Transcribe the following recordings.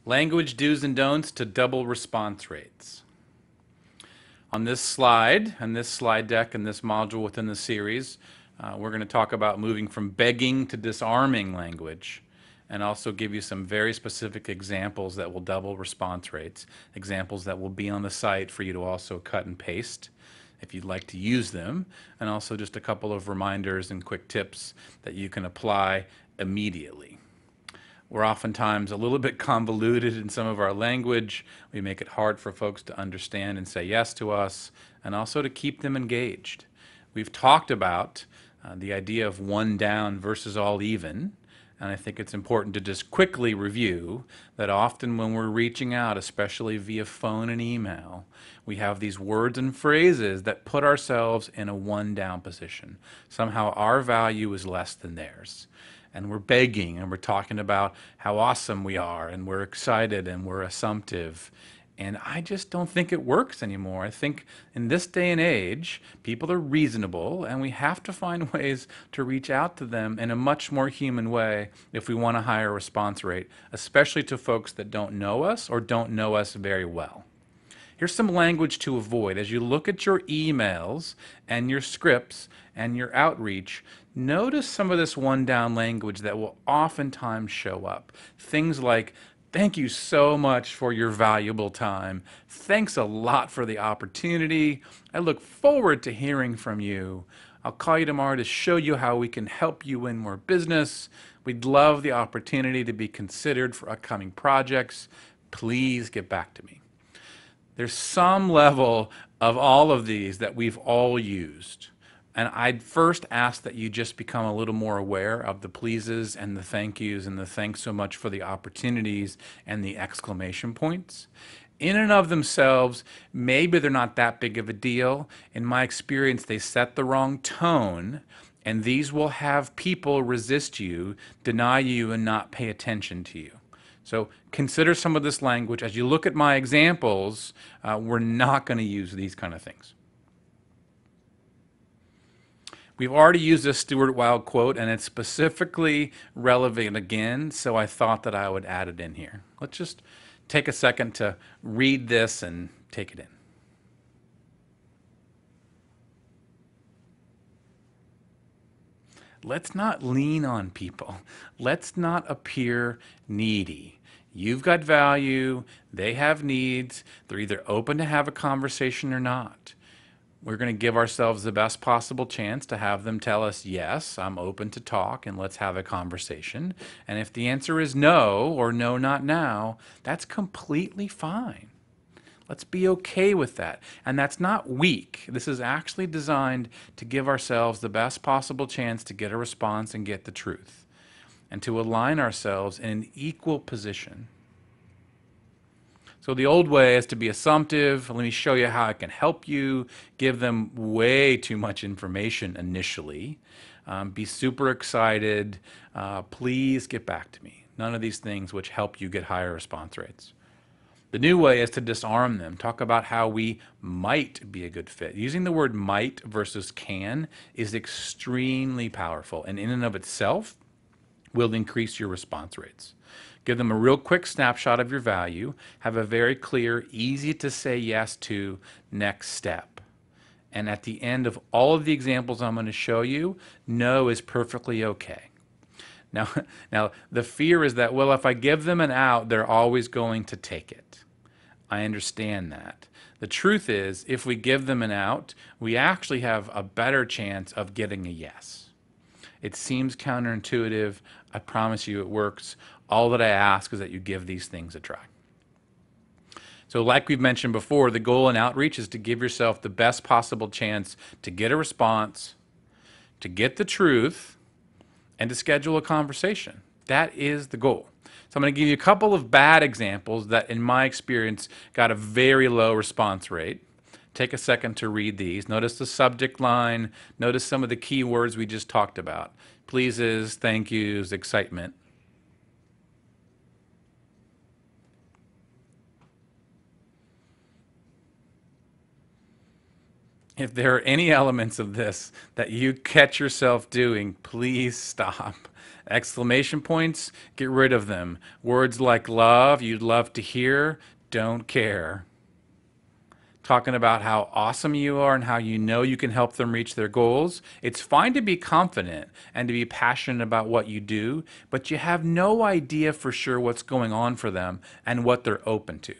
Language do's and don'ts to double response rates. On this slide, and this slide deck, and this module within the series, we're going to talk about moving from begging to disarming language, and also give you some very specific examples that will double response rates, examples that will be on the site for you to also cut and paste if you'd like to use them, and also just a couple of reminders and quick tips that you can apply immediately. We're oftentimes a little bit convoluted in some of our language. We make it hard for folks to understand and say yes to us, and also to keep them engaged. We've talked about the idea of one down versus all even, and I think it's important to just quickly review that often when we're reaching out, especially via phone and email, we have these words and phrases that put ourselves in a one down position. Somehow our value is less than theirs. And we're begging and we're talking about how awesome we are and we're excited and we're assumptive. And I just don't think it works anymore. I think in this day and age, people are reasonable and we have to find ways to reach out to them in a much more human way if we want a higher response rate, especially to folks that don't know us or don't know us very well. Here's some language to avoid. As you look at your emails and your scripts and your outreach, notice some of this one down language that will oftentimes show up. Things like, thank you so much for your valuable time. Thanks a lot for the opportunity. I look forward to hearing from you. I'll call you tomorrow to show you how we can help you win more business. We'd love the opportunity to be considered for upcoming projects. Please get back to me. There's some level of all of these that we've all used. And I'd first ask that you just become a little more aware of the pleases and the thank yous and the thanks so much for the opportunities and the exclamation points. In and of themselves, maybe they're not that big of a deal. In my experience, they set the wrong tone, and these will have people resist you, deny you, and not pay attention to you. So consider some of this language. As you look at my examples, we're not going to use these kind of things. We've already used this Stuart Wilde quote, and it's specifically relevant again, so I thought that I would add it in here. Let's just take a second to read this and take it in. Let's not lean on people. Let's not appear needy. You've got value, they have needs, they're either open to have a conversation or not. We're going to give ourselves the best possible chance to have them tell us, yes, I'm open to talk and let's have a conversation. And if the answer is no or no, not now, that's completely fine. Let's be okay with that. And that's not weak. This is actually designed to give ourselves the best possible chance to get a response and get the truth, and to align ourselves in an equal position. So the old way is to be assumptive. Let me show you how I can help you. Give them way too much information initially. Be super excited. Please get back to me. None of these things which help you get higher response rates. The new way is to disarm them. Talk about how we might be a good fit. Using the word might versus can is extremely powerful, and in and of itself will increase your response rates. Give them a real quick snapshot of your value. Have a very clear, easy to say yes to next step. And at the end of all of the examples I'm going to show you, no is perfectly okay. Now, the fear is that, well, if I give them an out, they're always going to take it. I understand that. The truth is, if we give them an out, we actually have a better chance of getting a yes. It seems counterintuitive. I promise you it works. All that I ask is that you give these things a try. So like we've mentioned before, the goal in outreach is to give yourself the best possible chance to get a response, to get the truth, and to schedule a conversation. That is the goal. So I'm going to give you a couple of bad examples that, in my experience, got a very low response rate. Take a second to read these. Notice the subject line. Notice some of the key words we just talked about. Pleases, thank yous, excitement. If there are any elements of this that you catch yourself doing, please stop. Exclamation points, get rid of them. Words like love, you'd love to hear, don't care. Talking about how awesome you are and how you know you can help them reach their goals. It's fine to be confident and to be passionate about what you do, but you have no idea for sure what's going on for them and what they're open to.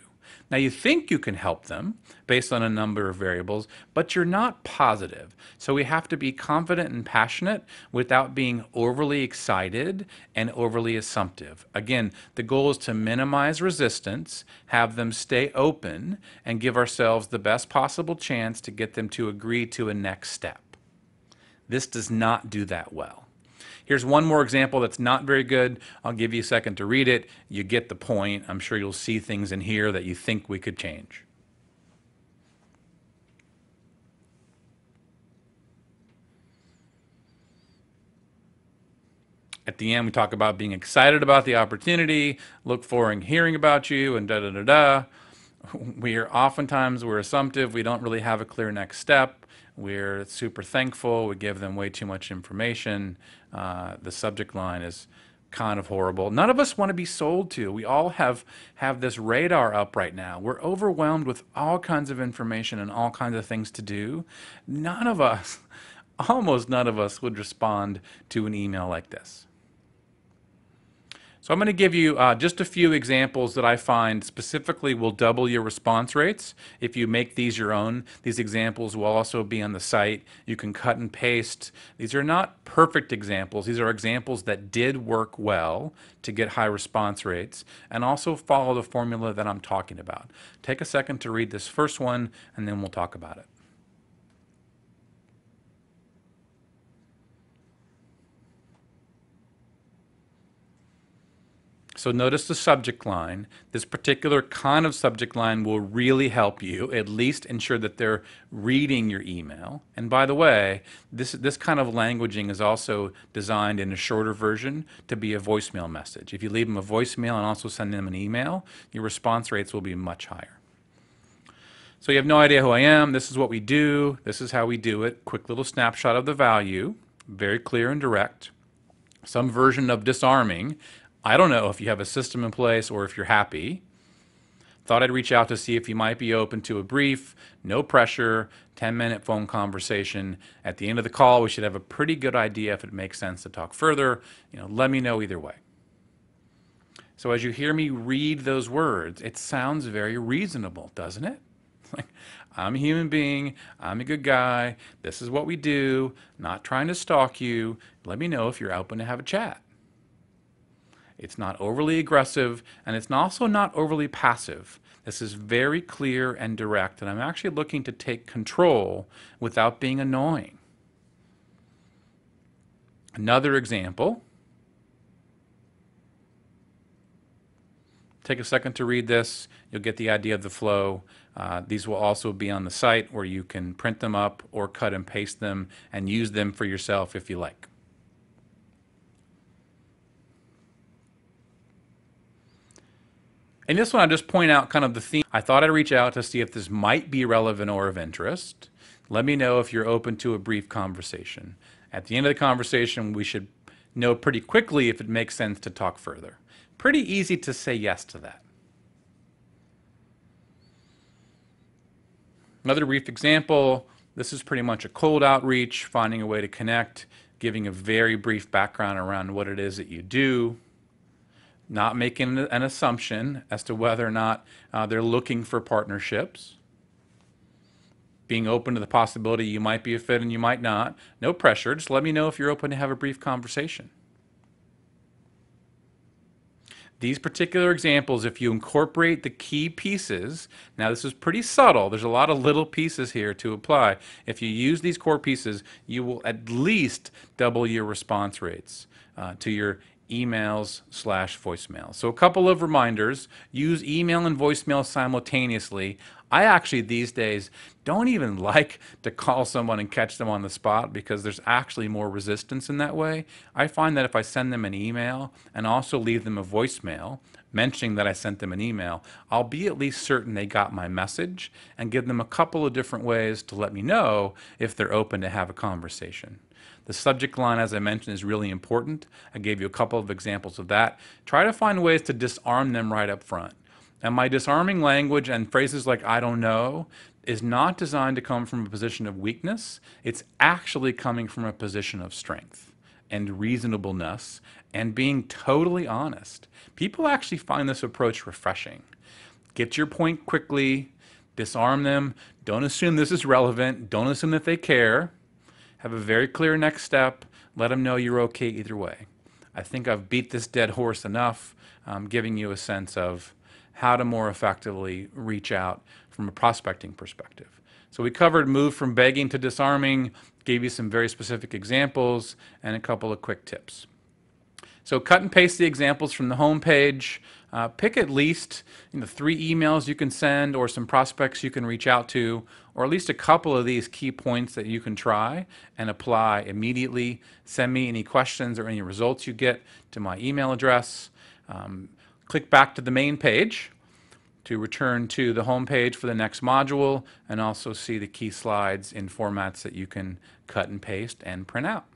Now, you think you can help them based on a number of variables, but you're not positive. So we have to be confident and passionate without being overly excited and overly assumptive. Again, the goal is to minimize resistance, have them stay open, and give ourselves the best possible chance to get them to agree to a next step. This does not do that well. Here's one more example that's not very good. I'll give you a second to read it. You get the point. I'm sure you'll see things in here that you think we could change. At the end, we talk about being excited about the opportunity, look forward to hearing about you, and da-da-da-da. We're assumptive. We don't really have a clear next step. We're super thankful. We give them way too much information. The subject line is kind of horrible. None of us want to be sold to. We all have this radar up right now. We're overwhelmed with all kinds of information and all kinds of things to do. None of us, almost none of us, would respond to an email like this. So I'm going to give you just a few examples that I find specifically will double your response rates. If you make these your own, these examples will also be on the site. You can cut and paste. These are not perfect examples. These are examples that did work well to get high response rates and also follow the formula that I'm talking about. Take a second to read this first one and then we'll talk about it. So notice the subject line. This particular kind of subject line will really help you, at least ensure that they're reading your email. And by the way, this kind of languaging is also designed in a shorter version to be a voicemail message. If you leave them a voicemail and also send them an email, your response rates will be much higher. So you have no idea who I am. This is what we do. This is how we do it. Quick little snapshot of the value. Very clear and direct. Some version of disarming. I don't know if you have a system in place or if you're happy. Thought I'd reach out to see if you might be open to a brief, no pressure, 10-minute phone conversation. At the end of the call, we should have a pretty good idea if it makes sense to talk further. Let me know either way. So as you hear me read those words, it sounds very reasonable, doesn't it? Like, I'm a human being, I'm a good guy, this is what we do, not trying to stalk you. Let me know if you're open to have a chat. It's not overly aggressive, and it's also not overly passive. This is very clear and direct, and I'm actually looking to take control without being annoying. Another example. Take a second to read this. You'll get the idea of the flow. These will also be on the site where you can print them up or cut and paste them and use them for yourself if you like. And this one, I'll just point out kind of the theme. I thought I'd reach out to see if this might be relevant or of interest. Let me know if you're open to a brief conversation. At the end of the conversation, we should know pretty quickly if it makes sense to talk further. Pretty easy to say yes to that. Another brief example. This is pretty much a cold outreach, finding a way to connect, giving a very brief background around what it is that you do. Not making an assumption as to whether or not they're looking for partnerships. Being open to the possibility you might be a fit and you might not. No pressure. Just let me know if you're open to have a brief conversation. These particular examples, if you incorporate the key pieces, now this is pretty subtle, there's a lot of little pieces here to apply. If you use these core pieces, you will at least double your response rates to your emails/voicemail. So a couple of reminders: use email and voicemail simultaneously. I actually these days don't even like to call someone and catch them on the spot because there's actually more resistance in that way. I find that if I send them an email and also leave them a voicemail mentioning that I sent them an email, I'll be at least certain they got my message and give them a couple of different ways to let me know if they're open to have a conversation. The subject line, as I mentioned, is really important. I gave you a couple of examples of that. Try to find ways to disarm them right up front. And my disarming language and phrases like "I don't know" is not designed to come from a position of weakness. It's actually coming from a position of strength and reasonableness and being totally honest. People actually find this approach refreshing. Get your point quickly, disarm them, don't assume this is relevant, don't assume that they care. Have a very clear next step. Let them know you're okay either way. I think I've beat this dead horse enough, giving you a sense of how to more effectively reach out from a prospecting perspective. So we covered move from begging to disarming, gave you some very specific examples, and a couple of quick tips. So cut and paste the examples from the home page. Pick at least 3 emails you can send or some prospects you can reach out to, or at least a couple of these key points that you can try and apply immediately. Send me any questions or any results you get to my email address. Click back to the main page to return to the home page for the next module and also see the key slides in formats that you can cut and paste and print out.